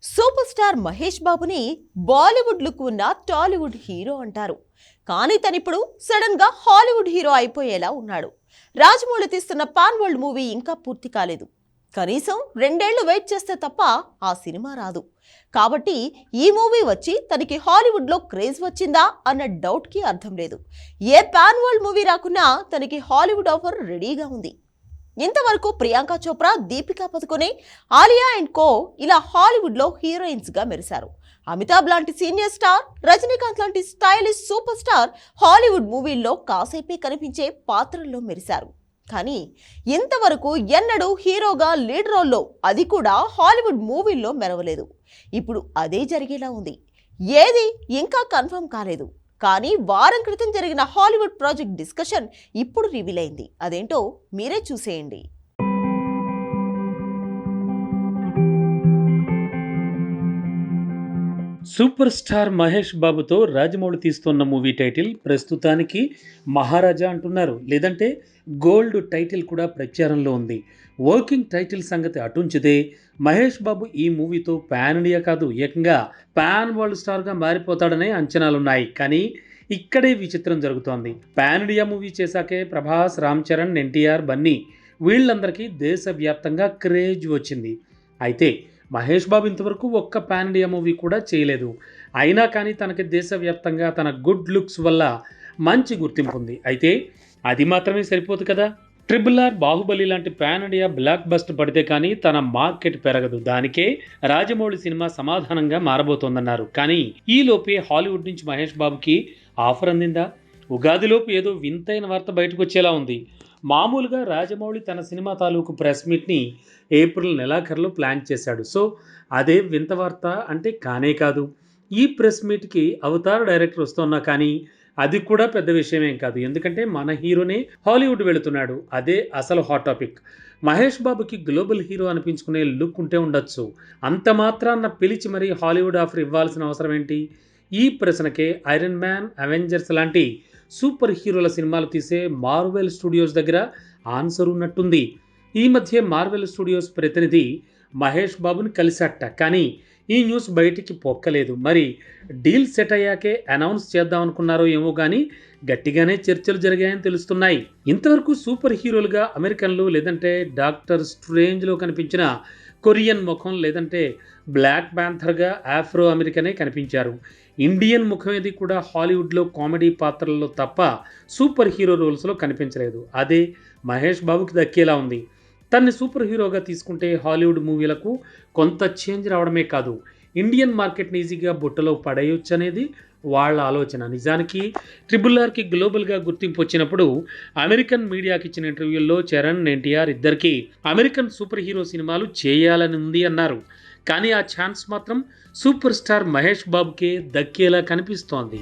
Super star Mahesh బాబుని Bollywood look ఉన్న Tollywood hero అంటారు. కానీ తనిప్పుడు సడన్ గా హాలీవుడ్ హీరో అయిపోయేలా ఉన్నాడు. రాజమౌళి తీస్తున్న పాన్ వరల్డ్ మూవీ ఇంకా పూర్తి కాలేదు. కనీసం 2 ఏళ్లు వెయిట్ చేస్తే తప్ప ఆ సినిమా రాదు. కాబట్టి ఈ మూవీ వచ్చి తనకి హాలీవుడ్ లో క్రేజ్ వచ్చిందా అన్న డౌట్ కి అర్థం లేదు. ఏ పాన్ వరల్డ్ మూవీ రాకున్నా తనకి హాలీవుడ్ ఆఫర్ రెడీగా ఉంది. ఇంతవరకు ప్రియాంక చోప్రా, దీపికా పదుకొనే, ఆలియా అండ్ కో ఇలా హాలీవుడ్ లో హీరోయిన్స్ గా మెరిశారు. అమితాబ్ లాంటి సీనియర్ స్టార్, రజనీకాంత్ లాంటి స్టైలిష్ సూపర్ స్టార్ హాలీవుడ్ మూవీల్లో కాసేపే కనిపించే పాత్రల్లో మెరిశారు. కానీ ఇంతవరకు ఎన్నడూ హీరోగా లీడ్ రోల్లో, అది కూడా హాలీవుడ్ మూవీల్లో మెరవలేదు. ఇప్పుడు అదే జరిగేలా ఉంది. ఏది ఇంకా కన్ఫర్మ్ కాలేదు. కానీ వారం క్రితం జరిగిన హాలీవుడ్ ప్రాజెక్ట్ డిస్కషన్ ఇప్పుడు రివీల్ అయింది. అదేంటో మీరే చూసేయండి. సూపర్ స్టార్ మహేష్ బాబుతో రాజమౌళి తీస్తున్న మూవీ టైటిల్ ప్రస్తుతానికి మహారాజా అంటున్నారు, లేదంటే గోల్డ్ టైటిల్ కూడా ప్రచారంలో ఉంది. వర్కింగ్ టైటిల్ సంగతి అటుంచితే మహేష్ బాబు ఈ మూవీతో పాన్ ఇండియా కాదు, ఏకంగా పాన్ వరల్డ్ స్టార్గా మారిపోతాడనే అంచనాలున్నాయి. కానీ ఇక్కడే విచిత్రం జరుగుతోంది. పాన్ ఇండియా మూవీ చేశాకే ప్రభాస్, రామ్ చరణ్, ఎన్టీఆర్, బన్నీ వీళ్ళందరికీ దేశవ్యాప్తంగా క్రేజ్ వచ్చింది. అయితే మహేష్ బాబు ఇంతవరకు ఒక్క పాన్ ఇండియా మూవీ కూడా చేయలేదు. అయినా కానీ తనకి దేశవ్యాప్తంగా తన గుడ్ లుక్స్ వల్ల మంచి గుర్తింపు ఉంది. అయితే అది మాత్రమే సరిపోదు కదా. RRR, బాహుబలి లాంటి పాన్ ఇండియా బ్లాక్ బస్టర్ పడితే కానీ తన మార్కెట్ పెరగదు. దానికే రాజమౌళి సినిమా సమాధానంగా మారబోతోందన్నారు. కానీ ఈలోపే హాలీవుడ్ నుంచి మహేష్ బాబుకి ఆఫర్ అందిందా? ఉగాదిలోపు ఏదో వింతైన వార్త బయటకు వచ్చేలా ఉంది. మామూలుగా రాజమౌళి తన సినిమా తాలూకు ప్రెస్ మీట్ని ఏప్రిల్ నెలాఖరులో ప్లాన్ చేశాడు. సో అదే వింత వార్త అంటే కానే కాదు. ఈ ప్రెస్ మీట్కి అవతార్ డైరెక్టర్ వస్తున్నా కానీ అది కూడా పెద్ద విషయమేం కాదు. ఎందుకంటే మన హీరోనే హాలీవుడ్ వెళుతున్నాడు. అదే అసలు హాట్ టాపిక్. మహేష్ బాబుకి గ్లోబల్ హీరో అనిపించుకునే లుక్ ఉంటే ఉండొచ్చు. అంత మాత్రాన్న పిలిచి మరీ హాలీవుడ్ ఆఫర్ ఇవ్వాల్సిన అవసరం ఏంటి? ఈ ప్రశ్నకే ఐరన్ మ్యాన్, అవెంజర్స్ లాంటి సూపర్ హీరోల సినిమాలు తీసే మార్వెల్ స్టూడియోస్ దగ్గర ఆన్సర్ ఉన్నట్టుంది. ఈ మధ్య మార్వెల్ స్టూడియోస్ ప్రతినిధి మహేష్ బాబుని కలిశాట. కానీ ఈ న్యూస్ బయటికి పొక్కలేదు. మరి డీల్ సెట్ అయ్యాకే అనౌన్స్ చేద్దాం అనుకున్నారో ఏమో కానీ గట్టిగానే చర్చలు జరిగాయని తెలుస్తున్నాయి. ఇంతవరకు సూపర్ హీరోలుగా అమెరికన్లు, లేదంటే డాక్టర్ స్ట్రేంజ్లో కనిపించిన కొరియన్ ముఖం, లేదంటే బ్లాక్ ప్యాంథర్గా ఆఫ్రో అమెరికనే కనిపించారు. ఇండియన్ ముఖం ఏది కూడా హాలీవుడ్లో కామెడీ పాత్రల్లో తప్ప సూపర్ హీరో రోల్స్లో కనిపించలేదు. అదే మహేష్ బాబుకి దక్కేలా ఉంది. తన్ని సూపర్ హీరోగా తీసుకుంటే హాలీవుడ్ మూవీలకు కొంత చేంజ్ రావడమే కాదు, ఇండియన్ మార్కెట్ని ఈజీగా బుట్టలో పడేయొచ్చు అనేది వాళ్ళ ఆలోచన. నిజానికి RRRకి గ్లోబల్గా గుర్తింపు వచ్చినప్పుడు అమెరికన్ మీడియాకి ఇచ్చిన ఇంటర్వ్యూల్లో చరణ్, ఎన్టీఆర్ ఇద్దరికి అమెరికన్ సూపర్ హీరో సినిమాలు చేయాలని ఉంది అన్నారు. కానీ ఆ ఛాన్స్ మాత్రం సూపర్ స్టార్ మహేష్ బాబుకే దక్కేలా కనిపిస్తోంది.